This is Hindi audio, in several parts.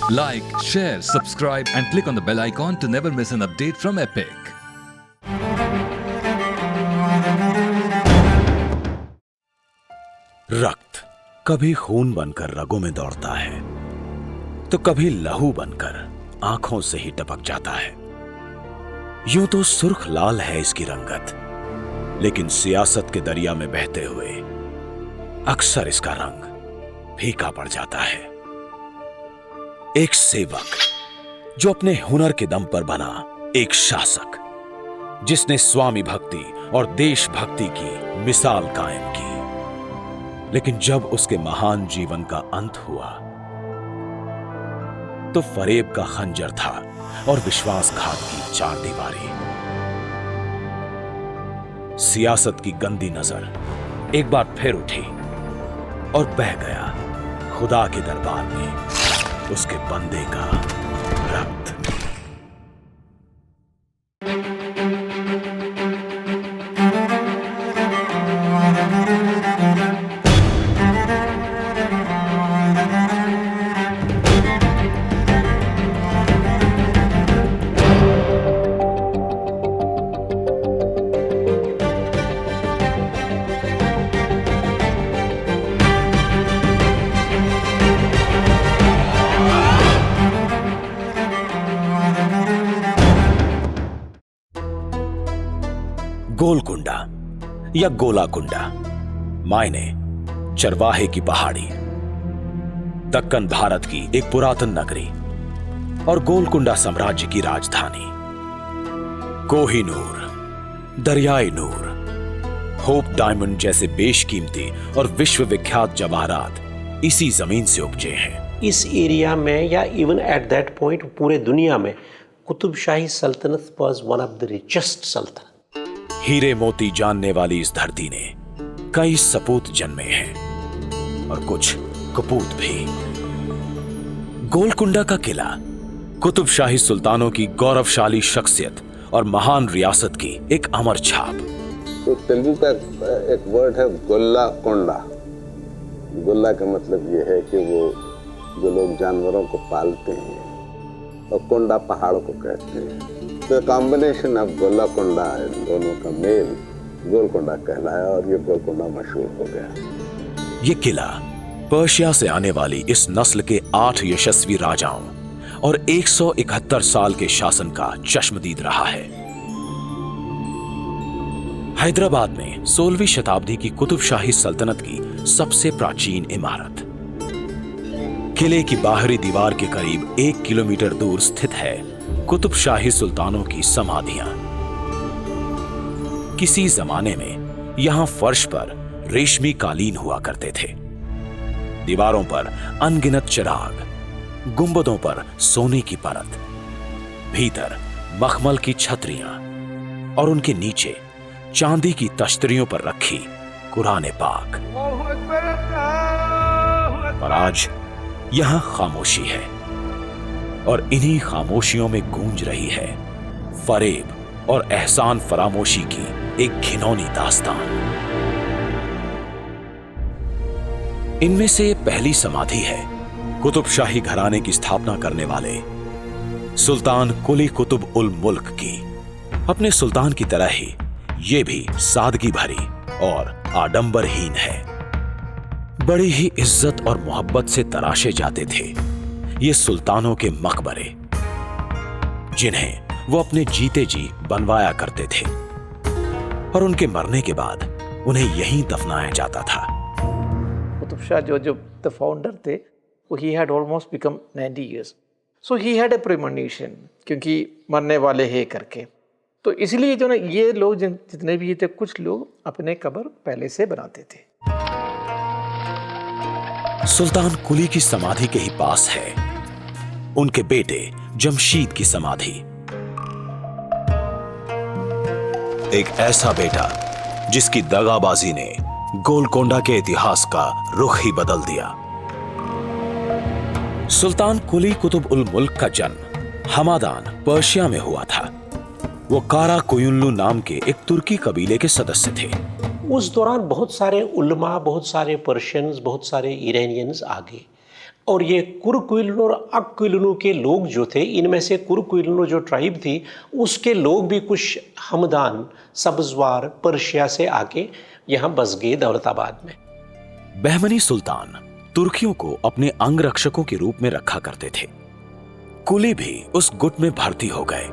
Like, share, subscribe and click on the bell icon to never miss an update from Epic. रक्त कभी खून बनकर रगों में दौड़ता है तो कभी लहू बनकर आंखों से ही टपक जाता है। यूं तो सुर्ख लाल है इसकी रंगत, लेकिन सियासत के दरिया में बहते हुए अक्सर इसका रंग फीका पड़ जाता है। एक सेवक जो अपने हुनर के दम पर बना एक शासक, जिसने स्वामी भक्ति और देशभक्ति की मिसाल कायम की। लेकिन जब उसके महान जीवन का अंत हुआ तो फरेब का खंजर था और विश्वासघात की चार दीवारी। सियासत की गंदी नजर एक बार फिर उठी और बह गया खुदा के दरबार में उसके बंदे का रक्त। गोलकुंडा या गोलाकुंडा, मायने चरवाहे की पहाड़ी। दक्कन भारत की एक पुरातन नगरी और गोलकुंडा साम्राज्य की राजधानी। कोहिनूर, दरियाई नूर, होप डायमंड जैसे बेशकीमती और विश्वविख्यात जवाहरात इसी जमीन से उपजे हैं। इस एरिया में या इवन एट दैट पॉइंट पूरे दुनिया में कुतुब शाही सल्तनत was one of the richest सल्तनत। हीरे मोती जानने वाली इस धरती ने कई सपूत जन्मे हैं और कुछ कपूत भी। गोलकुंडा का किला कुतुब शाही सुल्तानों की गौरवशाली शख्सियत और महान रियासत की एक अमर छाप। तो तेलुगु का एक वर्ड है गोल्ला कोंडा। गोल्ला का मतलब ये है कि वो जो लोग जानवरों को पालते हैं, और कोंडा पहाड़ों को कहते हैं। तो कॉम्बिनेशन ऑफ गोलाकुंडा दोनों का मेल गोलकुंडा कहलाया और ये गोलकुंडा मशहूर हो गया। ये किला पर्शिया से आने वाली इस नस्ल के 8 यशस्वी राजाओं और 171 साल के शासन का चश्मदीद रहा है। हैदराबाद में 16वीं शताब्दी की कुतुब शाही सल्तनत की सबसे प्राचीन इमारत। किले की बाहरी दीवार के करीब 1 किलोमीटर दूर स्थित है कुतुब शाही सुल्तानों की समाधियां। किसी जमाने में यहां फर्श पर रेशमी कालीन हुआ करते थे। दीवारों पर अनगिनत चिराग, गुंबदों पर सोने की परत, भीतर मखमल की छतरियां और उनके नीचे चांदी की तश्तरियों पर रखी कुरान पाक। पर आज यहां खामोशी है और इन्हीं खामोशियों में गूंज रही है फरेब और एहसान फरामोशी की एक घिनौनी दास्तान। इनमें से ये पहली समाधि है कुतुब शाही घराने की स्थापना करने वाले सुल्तान कुली कुतुब उल मुल्क की। अपने सुल्तान की तरह ही ये भी सादगी भरी और आडंबरहीन है। बड़ी ही इज्जत और मोहब्बत से तराशे जाते थे ये सुल्तानों के मकबरे, जिन्हें वो अपने जीते जी बनवाया करते थे और उनके मरने के बाद उन्हें यहीं दफनाया जाता था। कुतुब शाह जो द फाउंडर थे, वो he had almost become 90 years, so he had a premonition, क्योंकि मरने वाले हैं करके। तो इसलिए जो ना ये लोग जितने भी थे, कुछ लोग अपने कब्र पहले से बनाते थे। सुल्तान कुली की समाधि के ही पास है उनके बेटे जमशीद की समाधि। एक ऐसा बेटा जिसकी दगाबाजी ने गोलकोंडा के इतिहास का रुख ही बदल दिया। सुल्तान कुली कुतुब उल मुल्क का जन्म हमादान पर्शिया में हुआ था। वो कारा कोयुल्लू नाम के एक तुर्की कबीले के सदस्य थे। उस दौरान बहुत सारे उलमा, बहुत सारे पर्शियंस, बहुत सारे ईरानियंस आ गए और ये कुर्कुइलिन और अक्विलिनो के लोग जो थे, इनमें से कुर्कुइलिनो जो ट्राइब थी उसके लोग भी कुछ हमदान, सब्जवार, पर्शिया से आके यहाँ बस गए दौलताबाद में। बहमनी सुल्तान तुर्कियों को अपने अंगरक्षकों के रूप में रखा करते थे। कुली भी उस गुट में भर्ती हो गए।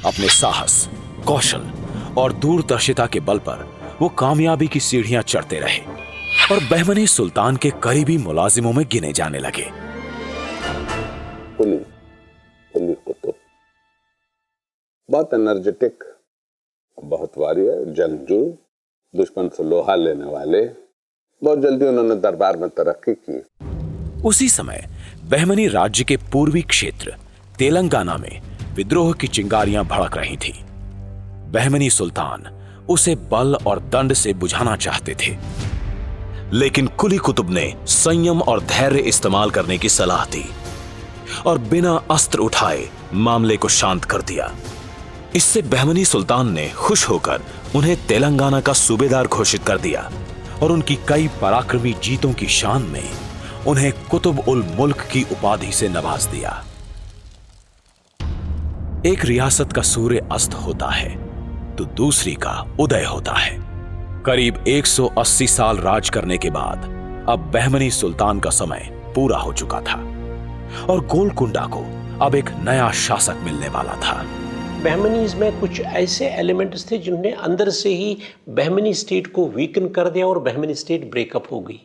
अपने साहस, कौशल और दूरदर्शिता के बल पर वो कामयाबी की सीढ़ियां चढ़ते रहे और बहमनी सुल्तान के करीबी मुलाजिमों में गिने जाने लगे। कुली कुतुब बहुत एनर्जेटिक, बहुत वॉरियर, जंगजू, दुश्मन से लोहा लेने वाले। बहुत जल्दी उन्होंने दरबार में तरक्की की। उसी समय बहमनी राज्य के पूर्वी क्षेत्र तेलंगाना में विद्रोह की चिंगारियां भड़क रही थी। बहमनी सुल्तान उसे बल और दंड से बुझाना चाहते थे, लेकिन कुली कुतुब ने संयम और धैर्य इस्तेमाल करने की सलाह दी और बिना अस्त्र उठाए मामले को शांत कर दिया। इससे बहमनी सुल्तान ने खुश होकर उन्हें तेलंगाना का सूबेदार घोषित कर दिया और उनकी कई पराक्रमी जीतों की शान में उन्हें कुतुब उल मुल्क की उपाधि से नवाज दिया। एक रियासत का सूर्य अस्त होता है तो दूसरी का उदय होता है। करीब 180 साल राज करने के बाद अब बहमनी सुल्तान का समय पूरा हो चुका था और गोलकुंडा को अब एक नया शासक मिलने वाला था। बहमनीज में कुछ ऐसे एलिमेंट्स थे जिन्होंने अंदर से ही बहमनी स्टेट को वीकन कर दिया और बहमनी स्टेट ब्रेकअप हो गई।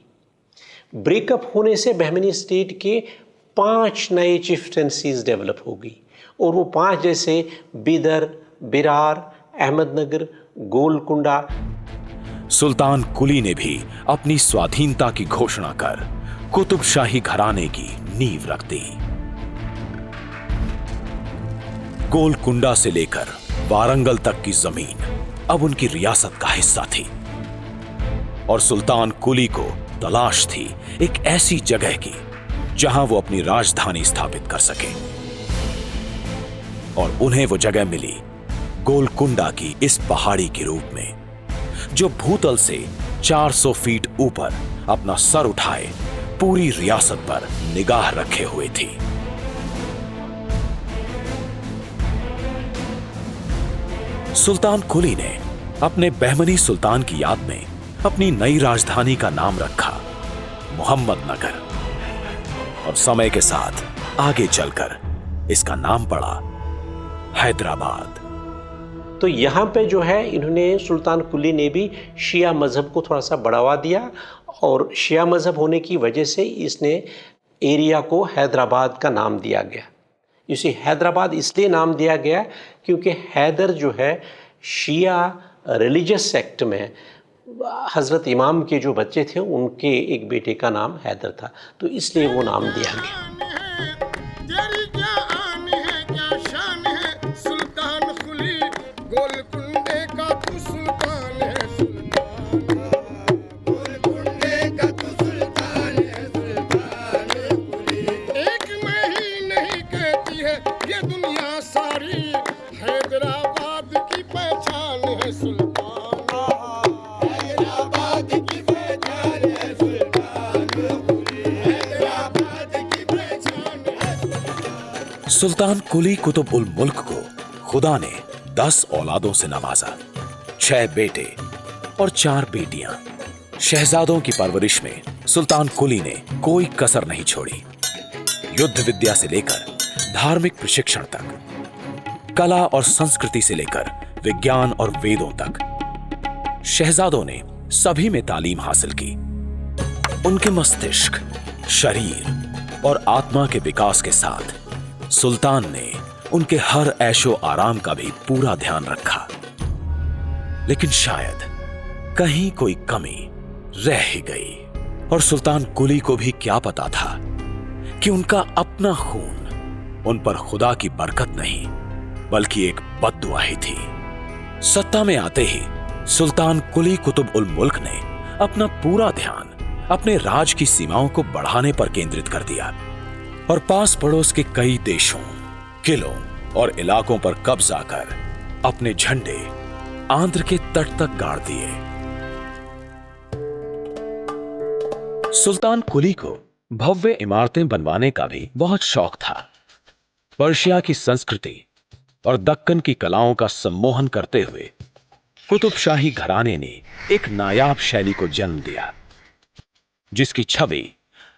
ब्रेकअप होने से बहमनी स्टेट के 5 नए चिफ्टेंसीज डेवलप हो गई और वो 5 जैसे बिदर, बिरार, अहमदनगर, गोलकुंडा। सुल्तान कुली ने भी अपनी स्वाधीनता की घोषणा कर कुतुब शाही घराने की नींव रख दी। गोलकुंडा से लेकर वारंगल तक की जमीन अब उनकी रियासत का हिस्सा थी और सुल्तान कुली को तलाश थी एक ऐसी जगह की जहां वो अपनी राजधानी स्थापित कर सके और उन्हें वो जगह मिली गोलकुंडा की इस पहाड़ी के रूप में, जो भूतल से 400 फीट ऊपर अपना सर उठाए पूरी रियासत पर निगाह रखे हुए थी। सुल्तान कुली ने अपने बहमनी सुल्तान की याद में अपनी नई राजधानी का नाम रखा मोहम्मदनगर और समय के साथ आगे चलकर इसका नाम पड़ा हैदराबाद। तो यहाँ पे जो है इन्होंने, सुल्तान कुली ने भी शिया मज़हब को थोड़ा सा बढ़ावा दिया और शिया मज़हब होने की वजह से इसने एरिया को हैदराबाद का नाम दिया गया। इसे हैदराबाद इसलिए नाम दिया गया क्योंकि हैदर जो है शिया रिलीजियस सेक्ट में हज़रत इमाम के जो बच्चे थे उनके एक बेटे का नाम हैदर था, तो इसलिए वो नाम दिया गया। सुल्तान कुली कुतुब उल मुल्क को खुदा ने 10 औलादों से नवाजा, 6 बेटे और 4 बेटियां। शहजादों की परवरिश में सुल्तान कुली ने कोई कसर नहीं छोड़ी। युद्ध विद्या से लेकर धार्मिक प्रशिक्षण तक, कला और संस्कृति से लेकर विज्ञान और वेदों तक, शहजादों ने सभी में तालीम हासिल की। उनके मस्तिष्क, शरीर और आत्मा के विकास के साथ सुल्तान ने उनके हर ऐशो आराम का भी पूरा ध्यान रखा। लेकिन शायद कहीं कोई कमी रह ही गई और सुल्तान कुली को भी क्या पता था कि उनका अपना खून उन पर खुदा की बरकत नहीं बल्कि एक बद्दुआ ही थी। सत्ता में आते ही सुल्तान कुली कुतुब उल मुल्क ने अपना पूरा ध्यान अपने राज की सीमाओं को बढ़ाने पर केंद्रित कर दिया और पास पड़ोस के कई देशों, किलों और इलाकों पर कब्जा कर अपने झंडे आंध्र के तट तक गाड़ दिए। सुल्तान कुली को भव्य इमारतें बनवाने का भी बहुत शौक था। पर्शिया की संस्कृति और दक्कन की कलाओं का सम्मोहन करते हुए कुतुब शाही घराने ने एक नायाब शैली को जन्म दिया, जिसकी छवि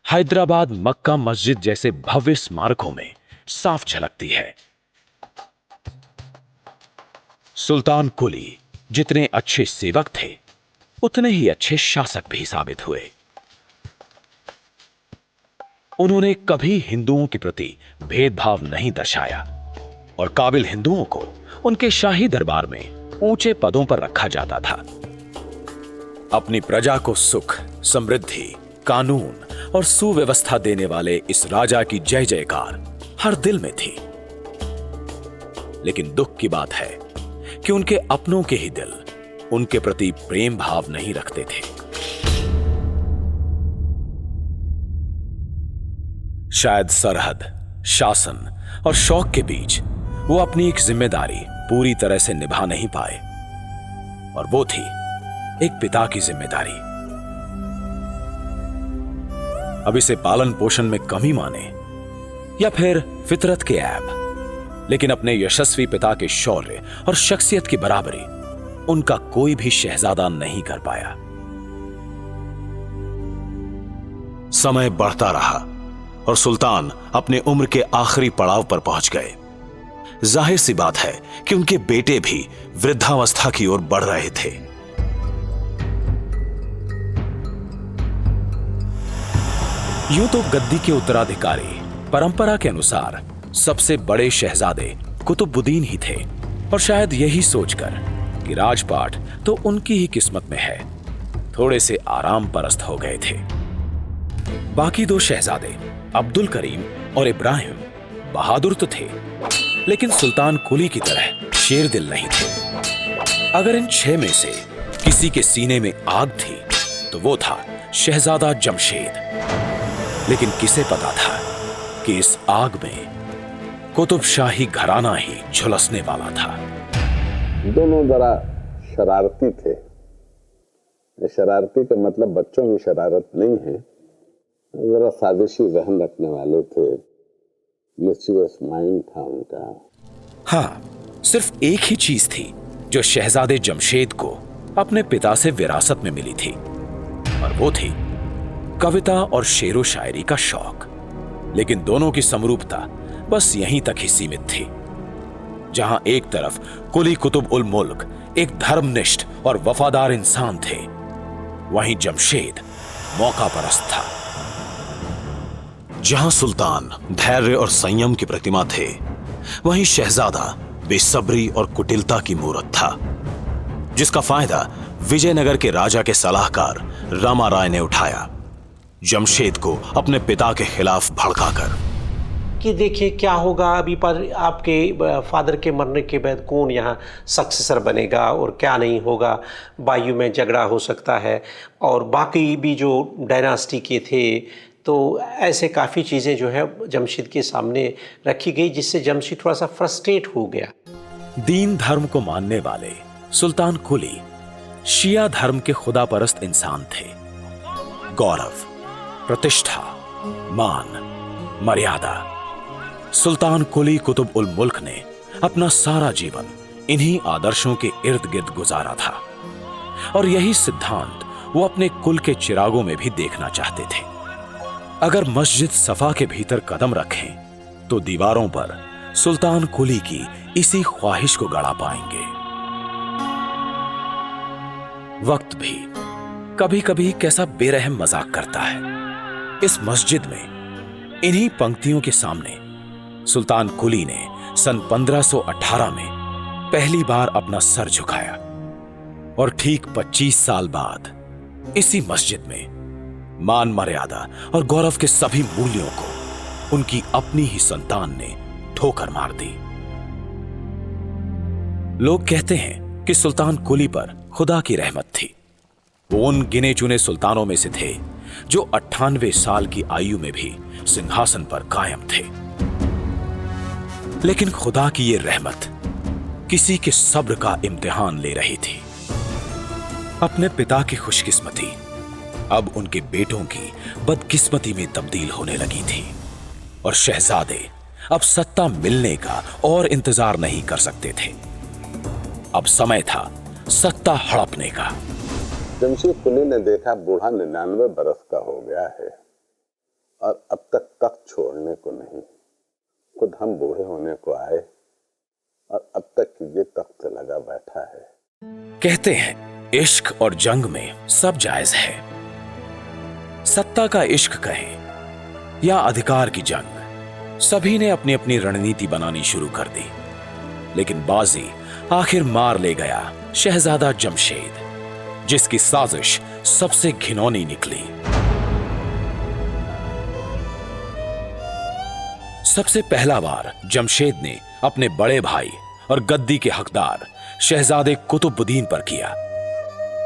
हैदराबाद मक्का मस्जिद जैसे भव्य स्मारकों में साफ झलकती है। सुल्तान कुली जितने अच्छे सेवक थे, उतने ही अच्छे शासक भी साबित हुए। उन्होंने कभी हिंदुओं के प्रति भेदभाव नहीं दर्शाया और काबिल हिंदुओं को उनके शाही दरबार में ऊंचे पदों पर रखा जाता था। अपनी प्रजा को सुख, समृद्धि, कानून और सुव्यवस्था देने वाले इस राजा की जय जयकार हर दिल में थी। लेकिन दुख की बात है कि उनके अपनों के ही दिल उनके प्रति प्रेम भाव नहीं रखते थे। शायद सरहद, शासन और शौक के बीच वो अपनी एक जिम्मेदारी पूरी तरह से निभा नहीं पाए, और वो थी एक पिता की जिम्मेदारी। अब इसे पालन पोषण में कमी माने या फिर फितरत के ऐब, लेकिन अपने यशस्वी पिता के शौर्य और शख्सियत की बराबरी उनका कोई भी शहजादा नहीं कर पाया। समय बढ़ता रहा और सुल्तान अपने उम्र के आखिरी पड़ाव पर पहुंच गए। जाहिर सी बात है कि उनके बेटे भी वृद्धावस्था की ओर बढ़ रहे थे। यूं तो गद्दी के उत्तराधिकारी परंपरा के अनुसार सबसे बड़े शहजादे कुतुबुद्दीन ही थे, और शायद यही सोचकर कि राजपाट तो उनकी ही किस्मत में है, थोड़े से आराम परस्त हो गए थे। बाकी दो शहजादे अब्दुल करीम और इब्राहिम बहादुर तो थे, लेकिन सुल्तान कुली की तरह शेर दिल नहीं थे। अगर इन 6 में से किसी के सीने में आग थी तो वो था शहजादा जमशेद। लेकिन किसे पता था कि इस आग में कुतुब शाही घराना ही झुलसने वाला था। दोनों जरा शरारती थे। शरारती का मतलब बच्चों की शरारत नहीं है, जरा साजिशी जहन रखने वाले थे, मिस्चीवियस माइंड था उनका। हाँ, सिर्फ एक ही चीज थी जो शहजादे जमशेद को अपने पिता से विरासत में मिली थी, और वो थी कविता और शेरो शायरी का शौक। लेकिन दोनों की समरूपता बस यहीं तक ही सीमित थी। जहां एक तरफ कुली कुतुब उल मुल्क एक धर्मनिष्ठ और वफादार इंसान थे, वहीं जमशेद मौका परस्त था। जहां सुल्तान धैर्य और संयम की प्रतिमा थे, वहीं शहजादा बेसब्री और कुटिलता की मूरत था, जिसका फायदा विजयनगर के राजा के सलाहकार रामा राय ने उठाया, जमशेद को अपने पिता के खिलाफ भड़काकर। कि देखिए क्या होगा अभी पर आपके फादर के मरने के बाद कौन यहाँ सक्सेसर बनेगा और क्या नहीं होगा, बायू में झगड़ा हो सकता है, और बाकी भी जो डायनास्टी के थे, तो ऐसे काफ़ी चीज़ें जो है जमशेद के सामने रखी गई, जिससे जमशेद थोड़ा सा फ्रस्ट्रेट हो गया। दीन धर्म को मानने वाले सुल्तान कुली शिया धर्म के खुदा परस्त इंसान थे। गौरव, प्रतिष्ठा, मान, मर्यादा। सुल्तान कुली कुतुब उल मुल्क ने अपना सारा जीवन इन्हीं आदर्शों के इर्द गिर्द गुजारा था, और यही सिद्धांत वो अपने कुल के चिरागों में भी देखना चाहते थे। अगर मस्जिद सफा के भीतर कदम रखें तो दीवारों पर सुल्तान कुली की इसी ख्वाहिश को गड़ा पाएंगे। वक्त भी कभी कभी कैसा बेरहम मजाक करता है। इस मस्जिद में इन्हीं पंक्तियों के सामने सुल्तान कुली ने सन 1518 में पहली बार अपना सर झुकाया, और ठीक 25 साल बाद इसी मस्जिद में मान, मर्यादा और गौरव के सभी मूल्यों को उनकी अपनी ही संतान ने ठोकर मार दी। लोग कहते हैं कि सुल्तान कुली पर खुदा की रहमत थी। वो उन गिने चुने सुल्तानों में से थे जो 98 साल की आयु में भी सिंहासन पर कायम थे। लेकिन खुदा की ये रहमत किसी के सब्र का इम्तिहान ले रही थी। अपने पिता की खुशकिस्मती अब उनके बेटों की बदकिस्मती में तब्दील होने लगी थी और शहजादे अब सत्ता मिलने का और इंतजार नहीं कर सकते थे। अब समय था सत्ता हड़पने का। जमशेद कुली ने देखा बूढ़ा 99 बरस का हो गया है और अब तक तख्त छोड़ने को नहीं। खुद हम बूढ़े होने को आए और अब तक ये तख्त लगा बैठा है। कहते हैं इश्क और जंग में सब जायज है। सत्ता का इश्क कहें या अधिकार की जंग, सभी ने अपनी अपनी रणनीति बनानी शुरू कर दी, लेकिन बाजी आखिर मार ले गया शहजादा जमशेद, जिसकी साजिश सबसे घिनौनी निकली। सबसे पहला बार जमशेद ने अपने बड़े भाई और गद्दी के हकदार शहजादे कुतुबुद्दीन पर किया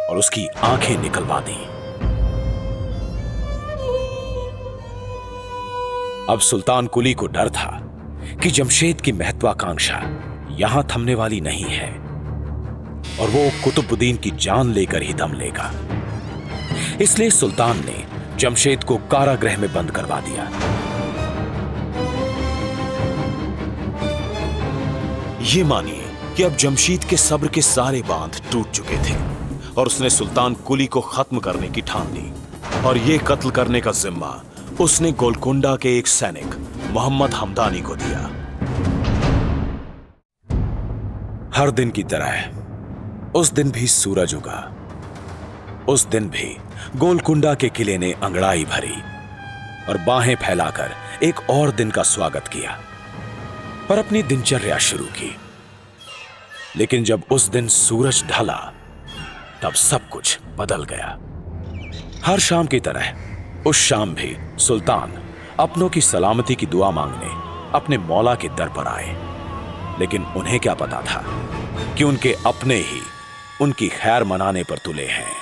और उसकी आंखें निकलवा दी। अब सुल्तान कुली को डर था कि जमशेद की महत्वाकांक्षा यहां थमने वाली नहीं है और वो कुतुबुद्दीन की जान लेकर ही दम लेगा। इसलिए सुल्तान ने जमशेद को कारागृह में बंद करवा दिया। ये मानिए कि अब जमशेद के सब्र के सारे बांध टूट चुके थे और उसने सुल्तान कुली को खत्म करने की ठान ली और ये कत्ल करने का जिम्मा उसने गोलकुंडा के एक सैनिक मोहम्मद हमदानी को दिया। हर दिन की तरह उस दिन भी सूरज उगा। उस दिन भी गोलकुंडा के किले ने अंगड़ाई भरी और बाहें फैलाकर एक और दिन का स्वागत किया और अपनी दिनचर्या शुरू की। लेकिन जब उस दिन सूरज ढला तब सब कुछ बदल गया। हर शाम की तरह उस शाम भी सुल्तान अपनों की सलामती की दुआ मांगने अपने मौला के दर पर आए, लेकिन उन्हें क्या पता था कि उनके अपने ही उनकी खैर मनाने पर तुले हैं।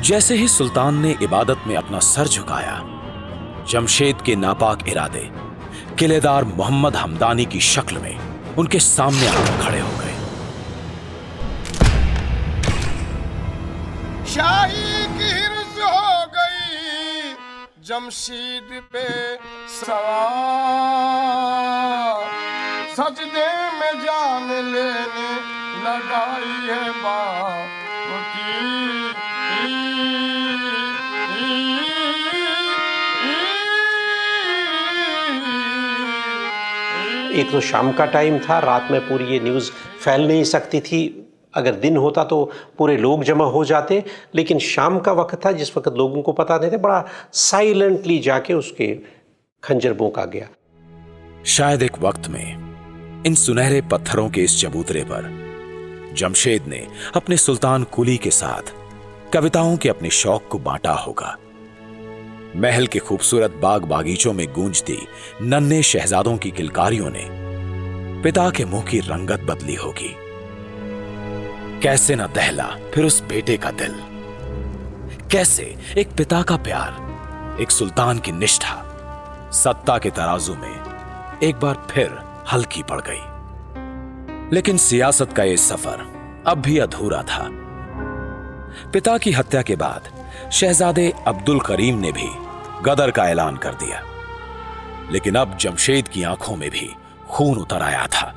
जैसे ही सुल्तान ने इबादत में अपना सर झुकाया, जमशेद के नापाक इरादे किलेदार मोहम्मद हमदानी की शक्ल में उनके सामने आकर खड़े हो गए। शाही की हिर्स हो गई जमशेद पे सवार, सजदे में जान लेने लगाई है बाप की। एक तो शाम का टाइम था, रात में पूरी ये न्यूज़ फैल नहीं सकती थी। अगर दिन होता तो पूरे लोग जमा हो जाते, लेकिन शाम का वक्त था जिस वक्त लोगों को पता नहीं था, बड़ा साइलेंटली जाके उसके खंजर भोंका गया। शायद एक वक्त में इन सुनहरे पत्थरों के इस चबूतरे पर जमशेद ने अपने सुल्तान कुली के साथ कविताओं के अपने शौक को बांटा होगा। महल के खूबसूरत बाग बागीचों में गूंजती नन्हे शहजादों की किलकारियों ने पिता के मुंह की रंगत बदली होगी। कैसे न दहला फिर उस बेटे का दिल, कैसे एक पिता का प्यार, एक सुल्तान की निष्ठा सत्ता के तराजू में एक बार फिर हल्की पड़ गई। लेकिन सियासत का यह सफर अब भी अधूरा था। पिता की हत्या के बाद शहजादे अब्दुल करीम ने भी गदर का ऐलान कर दिया, लेकिन अब जमशेद की आंखों में भी खून उतर आया था।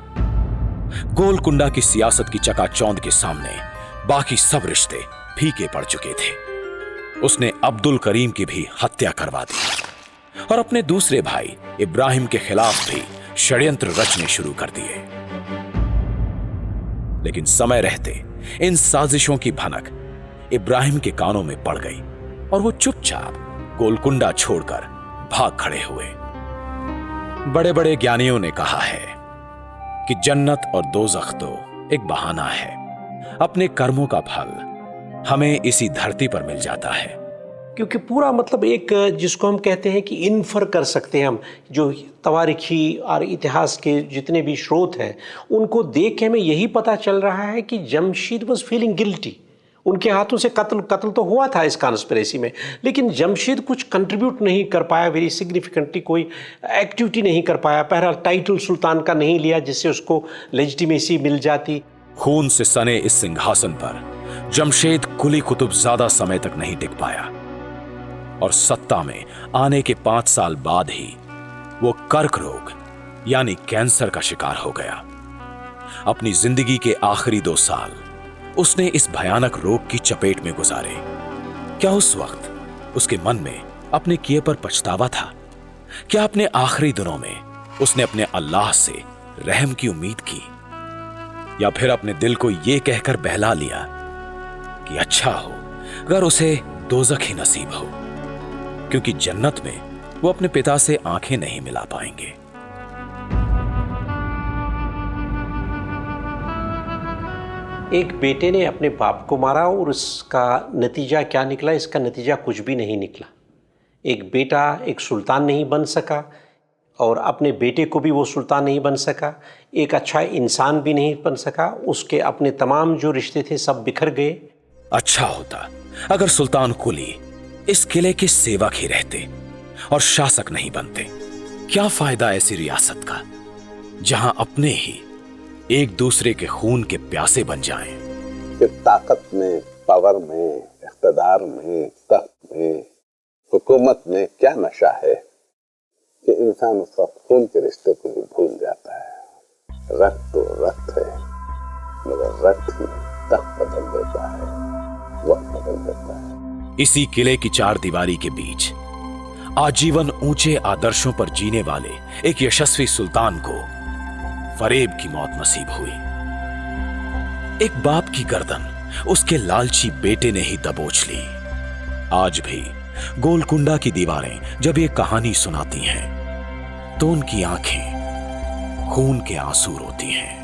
गोलकुंडा की सियासत की चकाचौंध के सामने बाकी सब रिश्ते फीके पड़ चुके थे। उसने अब्दुल करीम की भी हत्या करवा दी और अपने दूसरे भाई इब्राहिम के खिलाफ भी षड्यंत्र रचने शुरू कर दिए। लेकिन समय रहते इन साजिशों की भनक इब्राहिम के कानों में पड़ गई और वो चुपचाप गोलकुंडा छोड़कर भाग खड़े हुए। बड़े बड़े ज्ञानियों ने कहा है कि जन्नत और दोज़ख तो एक बहाना है, अपने कर्मों का फल हमें इसी धरती पर मिल जाता है। क्योंकि पूरा मतलब एक जिसको हम कहते हैं कि इन्फर कर सकते हैं हम, जो तवारीखी और इतिहास के जितने भी स्रोत हैं उनको देख के हमें यही पता चल रहा है कि जमशेद वॉज फीलिंग गिल्टी। उनके हाथों से कत्ल तो हुआ था इस कॉन्स्पिरेसी में, लेकिन जमशेद कुछ कंट्रीब्यूट नहीं कर पाया, वेरी सिग्निफिकेंटली कोई एक्टिविटी नहीं कर पाया। पहला टाइटल सुल्तान का नहीं लिया जिससे उसको लेजिटिमेसी मिल जाती। खून से सने इस सिंहासन पर जमशेद कुली कुतुब ज्यादा समय तक नहीं टिक पाया और सत्ता में आने के 5 साल बाद ही वो कर्क रोग यानी कैंसर का शिकार हो गया। अपनी जिंदगी के आखिरी 2 साल उसने इस भयानक रोग की चपेट में गुजारे। क्या उस वक्त उसके मन में अपने किए पर पछतावा था? क्या अपने आखिरी दिनों में उसने अपने अल्लाह से रहम की उम्मीद की, या फिर अपने दिल को यह कहकर बहला लिया कि अच्छा हो अगर उसे दोजख ही नसीब हो, क्योंकि जन्नत में वो अपने पिता से आंखें नहीं मिला पाएंगे। एक बेटे ने अपने बाप को मारा और उसका नतीजा क्या निकला? इसका नतीजा कुछ भी नहीं निकला। एक बेटा एक सुल्तान नहीं बन सका और अपने बेटे को भी वो सुल्तान नहीं बन सका, एक अच्छा इंसान भी नहीं बन सका। उसके अपने तमाम जो रिश्ते थे सब बिखर गए। अच्छा होता अगर सुल्तान कुली इस किले के सेवक ही रहते और शासक नहीं बनते। क्या फायदा ऐसी रियासत का जहां अपने ही एक दूसरे के खून के प्यासे बन जाएं। कि ताकत में, पावर में, इख्तदार में, तख्त में, हुकूमत में क्या नशा है कि इंसान उसका खून के रिश्ते को भी भूल जाता है। रक्त तो रक्त है, मगर रक्त ही तख्त बदल देता है, वक्त बदल देता है। इसी किले की 4 दीवारी के बीच आजीवन ऊंचे आदर्शों पर जीने वाले एक यशस्वी सुल्तान को फरेब की मौत नसीब हुई। एक बाप की गर्दन उसके लालची बेटे ने ही दबोच ली। आज भी गोलकुंडा की दीवारें जब ये कहानी सुनाती हैं तो उनकी आंखें खून के आंसू रोती हैं।